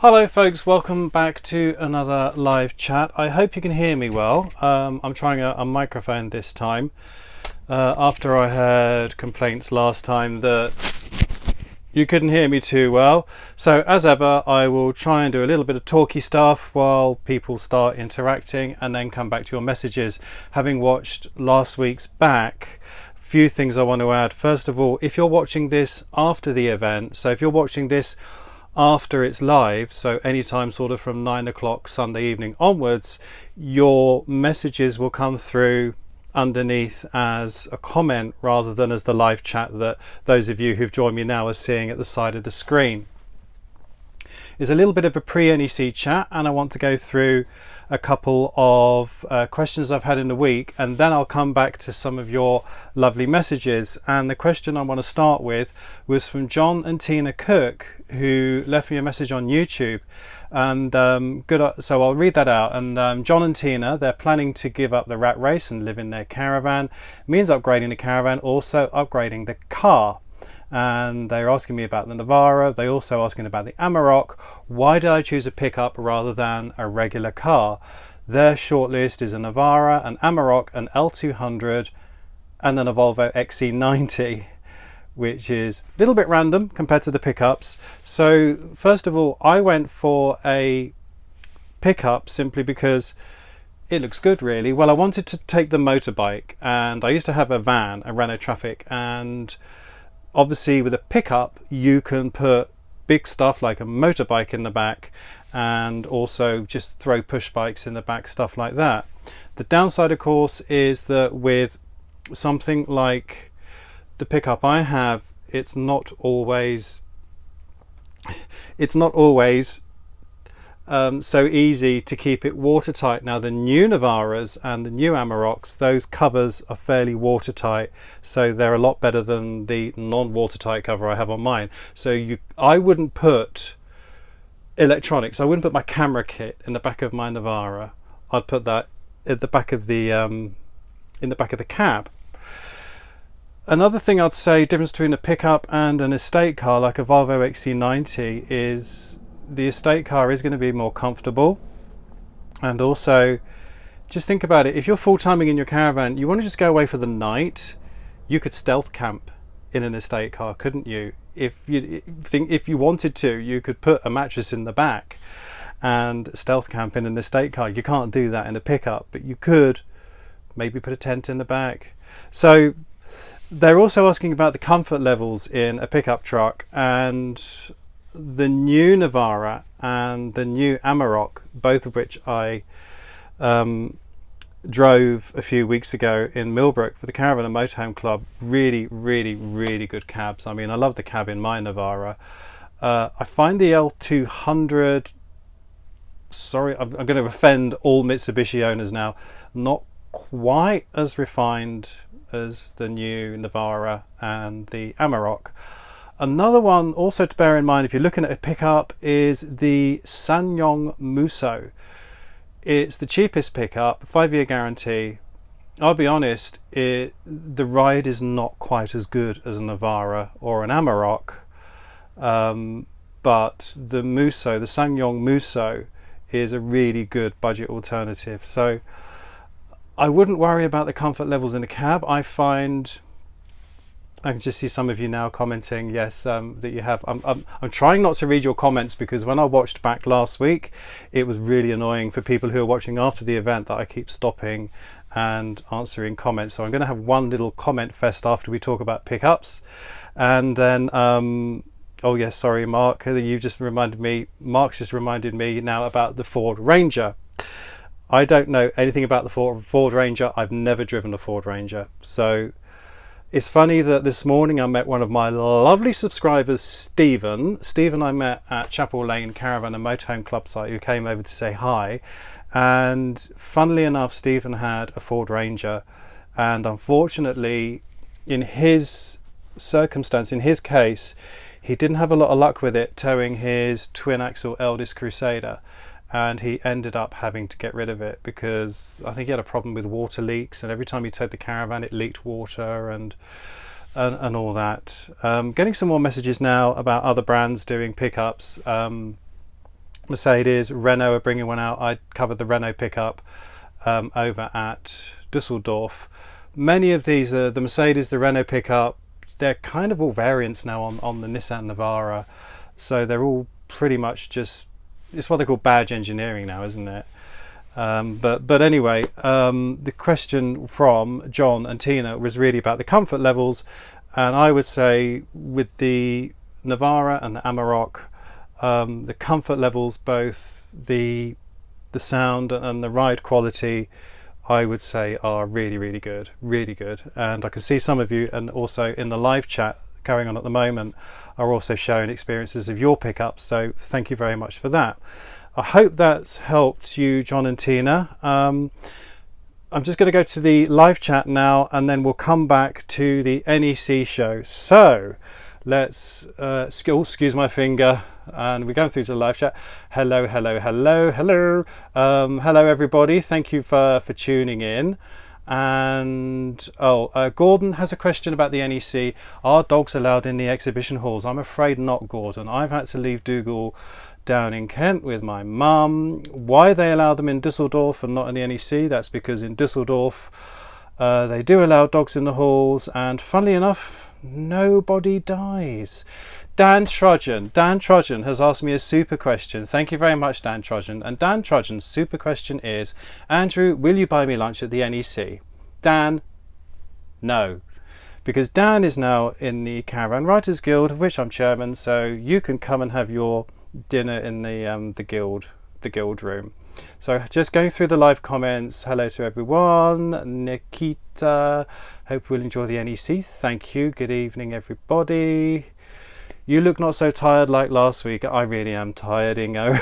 Hello folks, welcome back to another live chat. I hope you can hear me well. I'm trying a microphone this time after I had complaints last time that you couldn't hear me too well. So as ever, I will try and do a little bit of talky stuff while people start interacting and then come back to your messages. Having watched last week's back, few things I want to add. First of all, if you're watching this after the event, so if you're watching this after it's live, so anytime sort of from 9 o'clock Sunday evening onwards, your messages will come through underneath as a comment rather than as the live chat that those of you who've joined me now are seeing at the side of the screen. It's a little bit of a pre-NEC chat, and I want to go through a couple of questions I've had in the week, and then I'll come back to some of your lovely messages. And the question I want to start with was from John and Tina Cook, who left me a message on YouTube, and so I'll read that out. And John and Tina, they're planning to give up the rat race and live in their caravan. Means upgrading the caravan, also upgrading the car. And they're asking me about the Navara. They're also asking about the Amarok. Why did I choose a pickup rather than a regular car? Their shortlist is a Navara, an Amarok, an L200, and then a Volvo XC90, which is a little bit random compared to the pickups. So first of all, I went for a pickup simply because it looks good, really. Well, I wanted to take the motorbike, and I used to have a van, a Renault Traffic, and obviously with a pickup you can put big stuff like a motorbike in the back and also just throw push bikes in the back, stuff like that. The downside, of course, is that with something like the pickup I have, it's not always so easy to keep it watertight. Now the new Navaras and the new Amaroks, those covers are fairly watertight, so they're a lot better than the non-watertight cover I have on mine. So I wouldn't put electronics, I wouldn't put my camera kit in the back of my Navara. I'd put that at the back of the in the back of the cab. Another thing I'd say, difference between a pickup and an estate car like a Volvo XC90, is the estate car is going to be more comfortable. And also, just think about it, if you're full-timing in your caravan, you want to just go away for the night, you could stealth camp in an estate car, couldn't you? If you wanted to, you could put a mattress in the back and stealth camp in an estate car. You can't do that in a pickup, but you could maybe put a tent in the back. So they're also asking about the comfort levels in a pickup truck, and the new Navara and the new Amarok, both of which I drove a few weeks ago in Millbrook for the Caravan and Motorhome Club, really good cabs. I mean, I love the cab in my Navara. I find the L200, sorry, I'm going to offend all Mitsubishi owners now, not quite as refined as the new Navara and the Amarok. Another one also to bear in mind if you're looking at a pickup is the Sanyong Muso. It's the cheapest pickup, 5-year guarantee. I'll be honest, the ride is not quite as good as a Navara or an Amarok, but the Muso, the Sanyong Muso, is a really good budget alternative. So I wouldn't worry about the comfort levels in the cab. I can just see some of you now commenting, yes, that you have. I'm trying not to read your comments because when I watched back last week, it was really annoying for people who are watching after the event that I keep stopping and answering comments. So I'm going to have one little comment fest after we talk about pickups. And then, oh yes, sorry, Mark, you just reminded me, Mark's just reminded me now about the Ford Ranger. I don't know anything about the Ford Ranger. I've never driven a Ford Ranger. So it's funny that this morning I met one of my lovely subscribers, Stephen. Stephen I met at Chapel Lane Caravan and Motorhome Club site, who came over to say hi. And funnily enough, Stephen had a Ford Ranger. And unfortunately, in his circumstance, in his case, he didn't have a lot of luck with it towing his twin-axle Eldest Crusader. And he ended up having to get rid of it because I think he had a problem with water leaks, and every time he towed the caravan it leaked water and all that. Getting some more messages now about other brands doing pickups. Mercedes, Renault are bringing one out. I covered the Renault pickup over at Dusseldorf. Many of these are the Mercedes, the Renault pickup. They're kind of all variants now on the Nissan Navara, so they're all pretty much just, it's what they call badge engineering now, isn't it? But anyway, the question from John and Tina was really about the comfort levels, and I would say with the Navara and the Amarok, the comfort levels, both the sound and the ride quality, I would say are really good, and I can see some of you, and also in the live chat going on at the moment, are also showing experiences of your pickups, so thank you very much for that. I hope that's helped you, John and Tina. I'm just going to go to the live chat now, and then we'll come back to the NEC show. So let's excuse my finger, and we're going through to the live chat. Hello everybody, thank you for tuning in. And Gordon has a question about the NEC. Are dogs allowed in the exhibition halls? I'm afraid not, Gordon. I've had to leave Dougal down in Kent with my mum. Why they allow them in Dusseldorf and not in the NEC? That's because in Dusseldorf they do allow dogs in the halls, and funnily enough, nobody dies. Dan Trudgeon has asked me a super question. Thank you very much, Dan Trudgeon. And Dan Trudgeon's super question is, Andrew, will you buy me lunch at the NEC? Dan, no. Because Dan is now in the Caravan Writers Guild, of which I'm chairman, so you can come and have your dinner in the guild room. So just going through the live comments. Hello to everyone. Nikita, hope we'll enjoy the NEC. Thank you. Good evening, everybody. You look not so tired like last week. I really am tired, Ingo.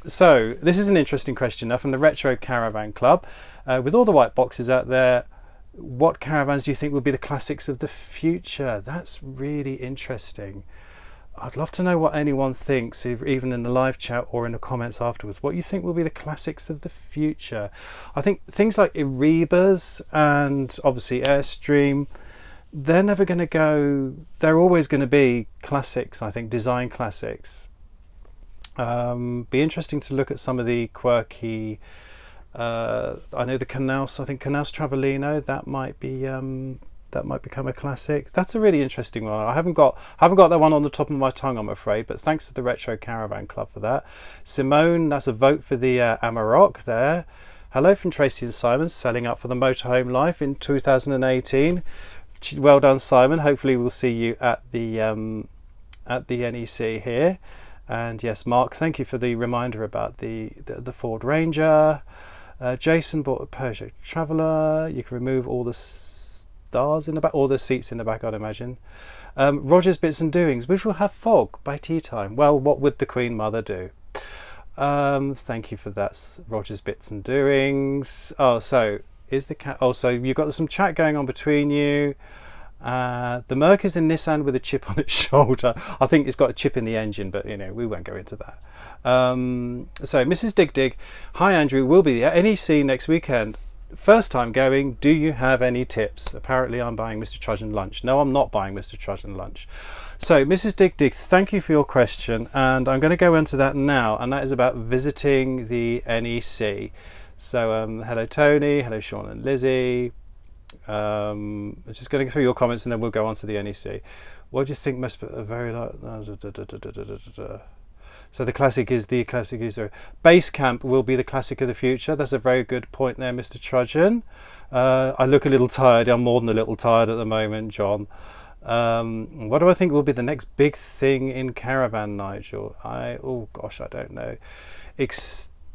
So this is an interesting question now from the Retro Caravan Club. With all the white boxes out there, what caravans do you think will be the classics of the future? That's really interesting. I'd love to know what anyone thinks, even in the live chat or in the comments afterwards. What you think will be the classics of the future? I think things like Erebas and obviously Airstream, they're never going to go. They're always going to be classics, I think, design classics. Be interesting to look at some of the quirky. I know the Knaus. I think Knaus Travellino. That might become a classic. That's a really interesting one. I haven't got that one on the top of my tongue, I'm afraid. But thanks to the Retro Caravan Club for that. Simone, that's a vote for the Amarok there. Hello from Tracy and Simon, selling up for the Motorhome Life in 2018. Well done, Simon. Hopefully we'll see you at the NEC here. And yes, Mark, thank you for the reminder about the Ford Ranger. Jason bought a Peugeot Traveller. You can remove all the stars in the back, all the seats in the back, I'd imagine. Roger's Bits and Doings, which will have fog by tea time. Well, what would the Queen Mother do? Thank you for that, Roger's Bits and Doings. Oh, so is the cat? Oh, so you've got some chat going on between you. The Merc is in Nissan with a chip on its shoulder. I think it's got a chip in the engine, but you know, we won't go into that. So Mrs. Dig, hi Andrew, we'll be at NEC next weekend. First time going, do you have any tips? Apparently I'm buying Mr. Trudgeon lunch. No, I'm not buying Mr. Trudgeon lunch. So Mrs. Dig, thank you for your question, and I'm going to go into that now, and that is about visiting the NEC. So hello Tony, hello Sean and Lizzie. I'm just going through your comments and then we'll go on to the NEC. What do you think must be a very So the classic is Base Camp will be the classic of the future. That's a very good point there, Mr. Trudgeon. I look a little tired. I'm more than a little tired at the moment, John. What do I think will be the next big thing in caravan, Nigel? Oh gosh, I don't know.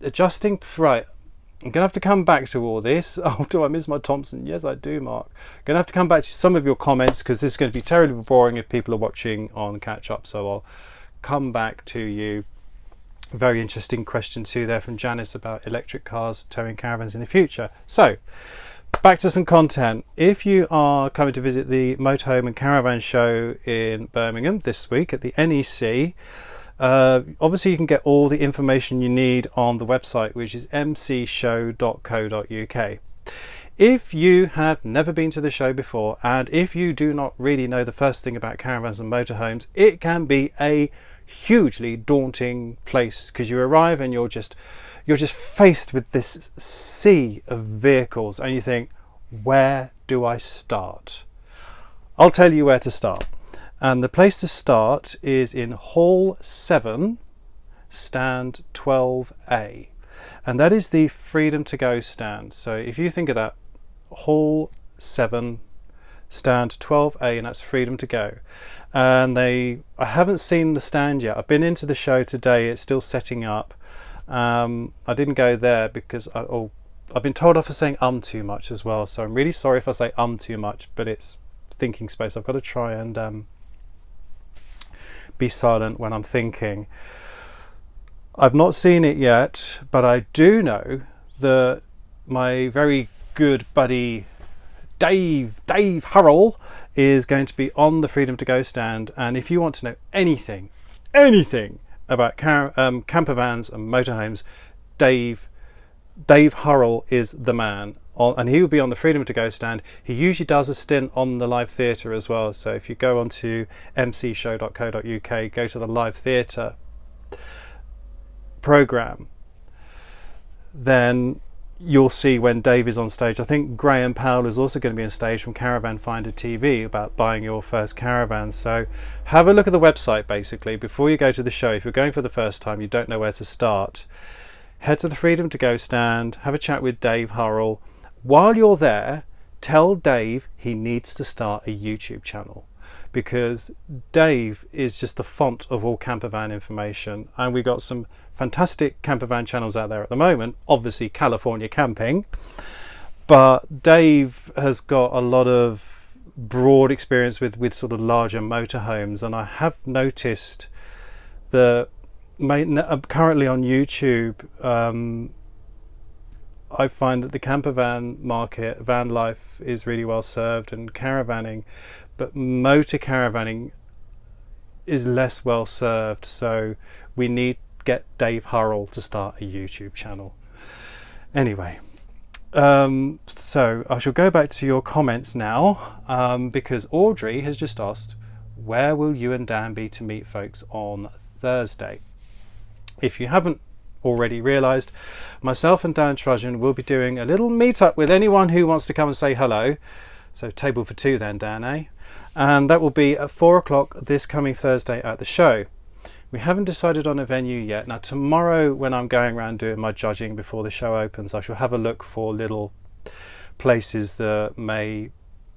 Adjusting, right. I'm going to have to come back to all this. Oh, do I miss my Thompson? Yes, I do, Mark. Going to have to come back to some of your comments because this is going to be terribly boring if people are watching on catch up. So I'll come back to you. Very interesting question too there from Janice about electric cars towing caravans in the future. So back to some content. If you are coming to visit the Motorhome and Caravan show in Birmingham this week at the NEC, obviously you can get all the information you need on the website, which is mcshow.co.uk. If you have never been to the show before, and if you do not really know the first thing about caravans and motorhomes, it can be a hugely daunting place, because you arrive and you're just faced with this sea of vehicles and you think, where do I start? I'll tell you where to start. And the place to start is in Hall 7, stand 12A. And that is the Freedom to Go stand. So if you think of that, Hall 7, stand 12A, and that's Freedom to Go. And I haven't seen the stand yet. I've been into the show today, it's still setting up. I didn't go there because I've been told off for saying too much as well, so I'm really sorry if I say too much, but it's thinking space. I've got to try and be silent when I'm thinking. I've not seen it yet, but I do know that my very good buddy Dave Hurrell is going to be on the Freedom to Go stand, and if you want to know anything about camper vans and motorhomes, Dave Hurrell is the man, and he will be on the Freedom to Go stand. He usually does a stint on the live theatre as well, so if you go onto mcshow.co.uk, go to the live theatre programme, then you'll see when Dave is on stage. I think Graham Powell is also going to be on stage from Caravan Finder TV about buying your first caravan. So have a look at the website basically before you go to the show. If you're going for the first time, you don't know where to start, head to the Freedom to Go stand, have a chat with Dave Hurrell. While you're there, tell Dave he needs to start a YouTube channel, because Dave is just the font of all campervan information, and we've got some fantastic campervan channels out there at the moment, obviously California Camping, but Dave has got a lot of broad experience with sort of larger motorhomes, and I have noticed that currently on YouTube I find that the campervan market, van life, is really well served, and caravanning, but motor caravanning is less well served, so we need to get Dave Hurrell to start a YouTube channel. Anyway, so I shall go back to your comments now, because Audrey has just asked, where will you and Dan be to meet folks on Thursday? If you haven't already realised, myself and Dan Trudgeon will be doing a little meet-up with anyone who wants to come and say hello. So table for two then, Dan, eh? And that will be at 4 o'clock this coming Thursday at the show. We haven't decided on a venue yet. Now tomorrow, when I'm going around doing my judging before the show opens, I shall have a look for little places that may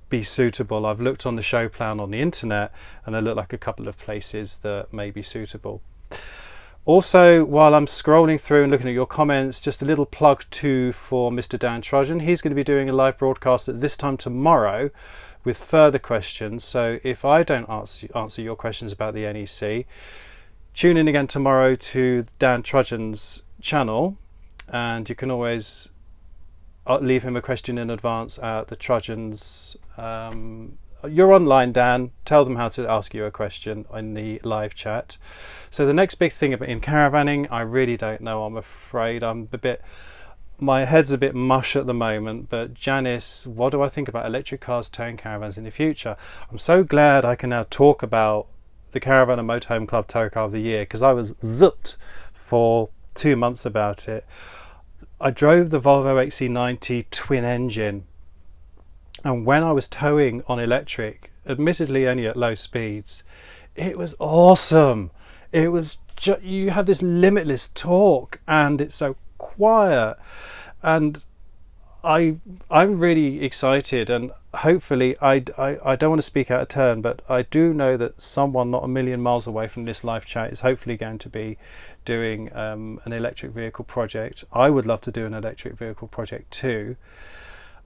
be suitable. I've looked on the show plan on the internet and there look like a couple of places that may be suitable. Also, while I'm scrolling through and looking at your comments, just a little plug too for Mr. Dan Trudgeon. He's going to be doing a live broadcast at this time tomorrow with further questions. So if I don't answer your questions about the NEC, tune in again tomorrow to Dan Trudgeon's channel, and you can always leave him a question in advance at the Trudgeons. You're online, Dan. Tell them how to ask you a question in the live chat. So the next big thing in caravanning, I really don't know, I'm afraid. My head's a bit mush at the moment, but Janice, what do I think about electric cars towing caravans in the future? I'm so glad I can now talk about the Caravan and Motorhome Club Tow Car of the Year, because I was zooped for 2 months about it. I drove the Volvo XC90 twin engine, and when I was towing on electric, admittedly only at low speeds, it was awesome. It was you have this limitless torque, and it's so quiet, and I'm really excited, and hopefully I don't want to speak out of turn, but I do know that someone not a million miles away from this live chat is hopefully going to be doing an electric vehicle project. I would love to do an electric vehicle project too.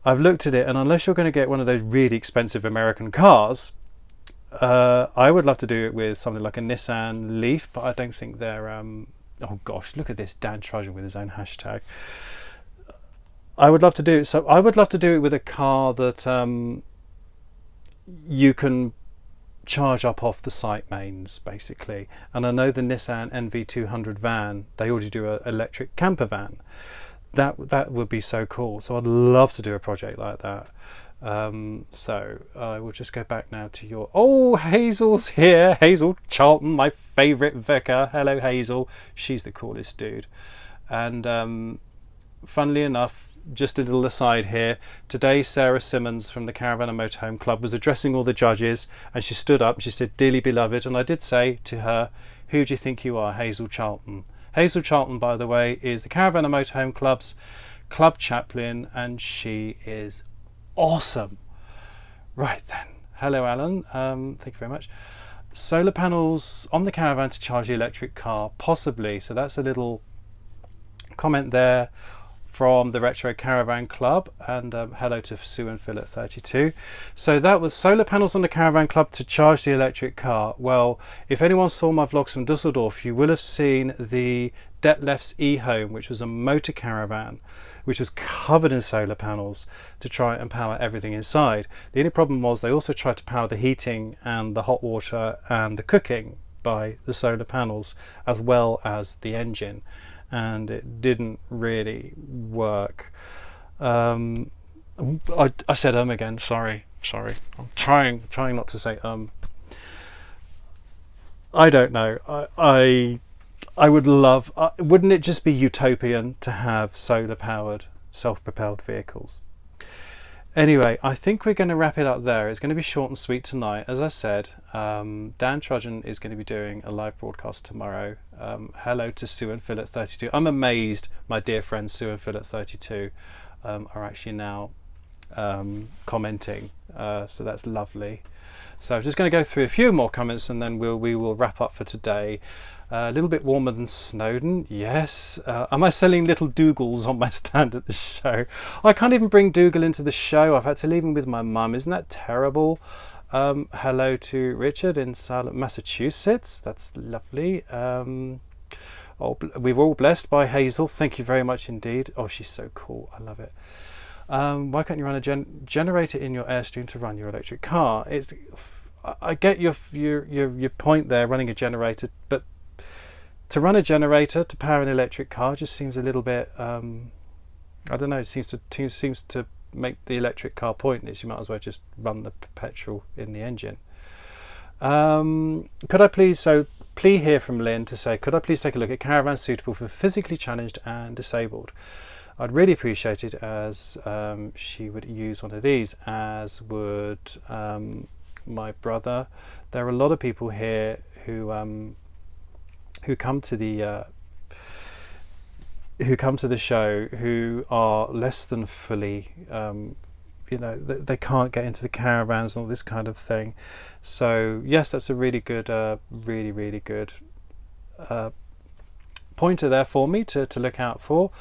I've looked at it, and unless you're going to get one of those really expensive American cars, I would love to do it with something like a Nissan Leaf, but I don't think they're oh gosh, look at this Dan Trudgeon with his own hashtag. I would love to do it. So I would love to do it with a car that you can charge up off the site mains, basically. And I know the Nissan NV200 van, they already do an electric camper van. That would be so cool. So I'd love to do a project like that. So I will just go back now to your... Oh, Hazel's here. Hazel Charlton, my favourite vicar. Hello, Hazel. She's the coolest dude. And funnily enough, just a little aside here, today Sarah Simmons from the Caravan and Motorhome Club was addressing all the judges, and she stood up and she said, "Dearly beloved," and I did say to her, "Who do you think you are?" Hazel Charlton. Hazel Charlton, by the way, is the Caravan and Motorhome Club's club chaplain, and she is awesome. Right then, hello Alan, thank you very much. Solar panels on the caravan to charge the electric car, possibly. So that's a little comment there from the Retro Caravan Club, and hello to Sue and Phil at 32. So that was solar panels on the Caravan Club to charge the electric car. Well, if anyone saw my vlogs from Dusseldorf, you will have seen the Detlef's e-Home, which was a motor caravan which was covered in solar panels to try and power everything inside. The only problem was they also tried to power the heating and the hot water and the cooking by the solar panels, as well as the engine, and it didn't really work. I said again, sorry. I'm trying not to say I don't know. I would love, wouldn't it just be utopian to have solar powered self-propelled vehicles? Anyway, I think we're going to wrap it up there. It's going to be short and sweet tonight. As I said, Dan Trudgeon is going to be doing a live broadcast tomorrow. Hello to Sue and Phil at 32. I'm amazed my dear friends Sue and Phil at 32 are actually now commenting, so that's lovely. So I'm just going to go through a few more comments and then we will wrap up for today. A little bit warmer than Snowdon, yes. Am I selling little Dougals on my stand at the show? I can't even bring Dougal into the show. I've had to leave him with my mum. Isn't that terrible? Hello to Richard in Salem, Massachusetts. That's lovely. We're all blessed by Hazel. Thank you very much indeed. Oh, she's so cool. I love it. Why can't you run a generator in your Airstream to run your electric car? I get your point there, running a generator, but to run a generator to power an electric car just seems a little bit, I don't know, it seems to make the electric car pointless. You might as well just run the petrol in the engine. Could I please, plea here from Lynn to say, could I please take a look at caravans suitable for physically challenged and disabled? I'd really appreciate it, as she would use one of these, as would my brother. There are a lot of people here who come to the show who are less than fully, they can't get into the caravans and all this kind of thing. So yes, that's a really good, really good pointer there for me to look out for.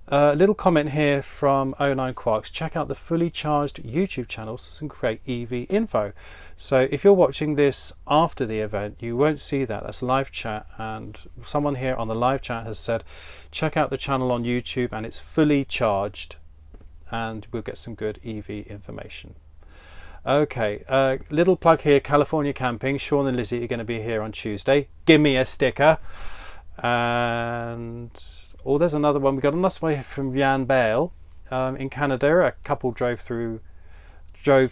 A little comment here from 09 Quarks. Check out the fully charged YouTube channel for some great EV info. So if you're watching this after the event, you won't see that. That's live chat, and someone here on the live chat has said check out the channel on YouTube and it's fully charged, and we'll get some good EV information. Okay, little plug here, California Camping. Sean and Lizzie are going to be here on Tuesday. Give me a sticker. And oh, there's another one. We got another one from Jan Bale in Canada. A couple drove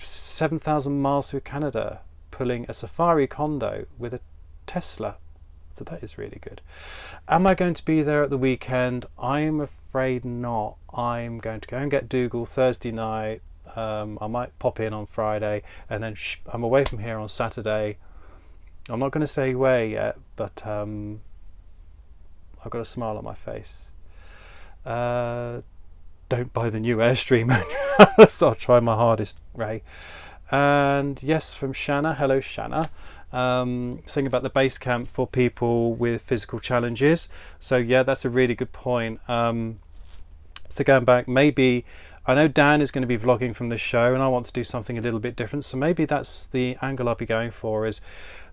7,000 miles through Canada, pulling a Safari condo with a Tesla. So that is really good. Am I going to be there at the weekend? I'm afraid not. I'm going to go and get Dougal Thursday night. I might pop in on Friday, and then I'm away from here on Saturday. I'm not going to say where yet, but I've got a smile on my face. Don't buy the new Airstream. So I'll try my hardest, Ray. And yes, from Shanna. Hello, Shanna. Saying about the base camp for people with physical challenges. So yeah, that's a really good point. So going back, maybe I know Dan is going to be vlogging from the show, and I want to do something a little bit different. So maybe that's the angle I'll be going for, is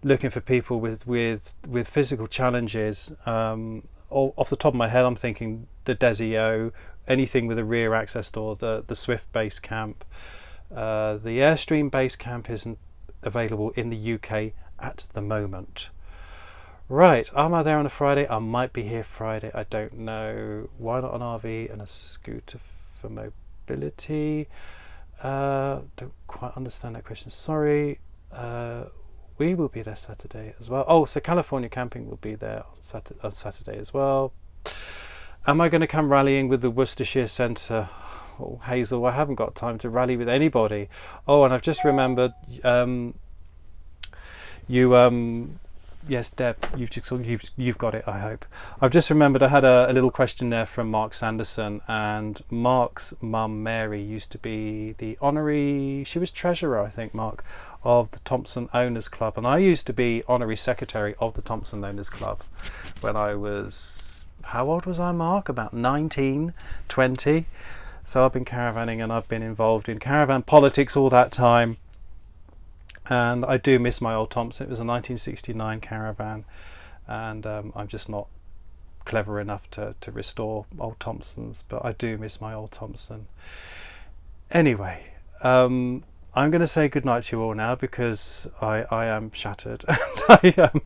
looking for people with physical challenges. Off the top of my head, I'm thinking the Desio, anything with a rear access door, the Swift base camp. The Airstream base camp isn't available in the UK at the moment. Right, am I there on a Friday? I might be here Friday, I don't know. Why not an RV and a scooter for mobility? Don't quite understand that question. Sorry. We will be there Saturday as well. Oh, so California Camping will be there on Saturday as well. Am I going to come rallying with the Worcestershire Centre? Oh, Hazel, I haven't got time to rally with anybody. Oh, and I've just remembered, yes, Deb, you've got it, I hope. I've just remembered I had a little question there from Mark Sanderson, and Mark's mum Mary used to be the honorary, she was treasurer, I think, Mark, of the Thompson Owners Club, and I used to be honorary secretary of the Thompson Owners Club when I was, how old was I, Mark? About 19, 20. So I've been caravanning and I've been involved in caravan politics all that time. And I do miss my old Thompson. It was a 1969 caravan, and I'm just not clever enough to restore old Thompsons, but I do miss my old Thompson. Anyway, I'm going to say goodnight to you all now because I am shattered and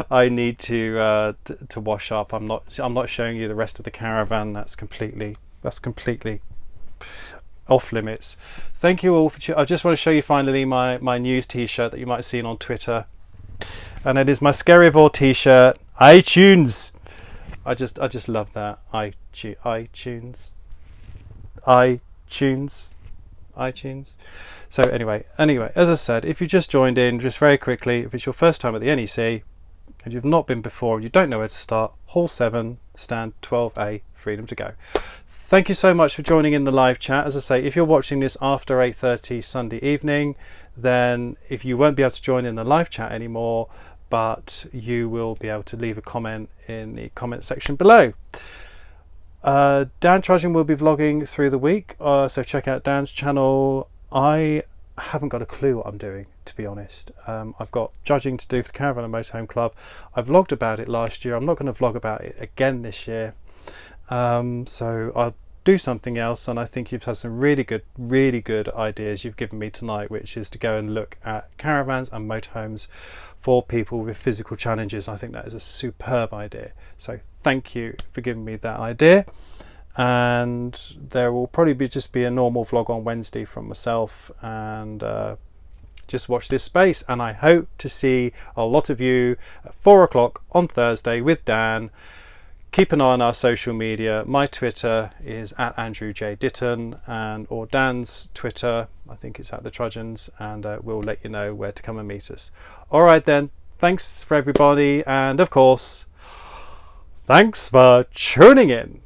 I need to wash up. I'm not showing you the rest of the caravan. That's completely off limits. Thank you all for I just want to show you finally my news t-shirt that you might have seen on Twitter, and it is my Scarivore t-shirt. iTunes. I just love that. iTunes. So anyway, as I said, if you just joined in, just very quickly, if it's your first time at the NEC and you've not been before and you don't know where to start, Hall 7, stand 12A, freedom to go. Thank you so much for joining in the live chat. As I say, if you're watching this after 8:30 Sunday evening, then if you won't be able to join in the live chat anymore, but you will be able to leave a comment in the comment section below. Dan Trudgeon will be vlogging through the week, so check out Dan's channel. I haven't got a clue what I'm doing, to be honest. I've got judging to do for the Caravan and Motorhome Club. I vlogged about it last year. I'm not going to vlog about it again this year. So I'll do something else, and I think you've had some really good ideas you've given me tonight, which is to go and look at caravans and motorhomes for people with physical challenges. I think that is a superb idea, so thank you for giving me that idea. And there will probably just be a normal vlog on Wednesday from myself, and just watch this space, and I hope to see a lot of you at 4 o'clock on Thursday with Dan. Keep an eye on our social media. My Twitter is at Andrew J. Ditton, or Dan's Twitter, I think it's at the Trudgeons, and we'll let you know where to come and meet us. All right then, thanks for everybody, and of course, thanks for tuning in.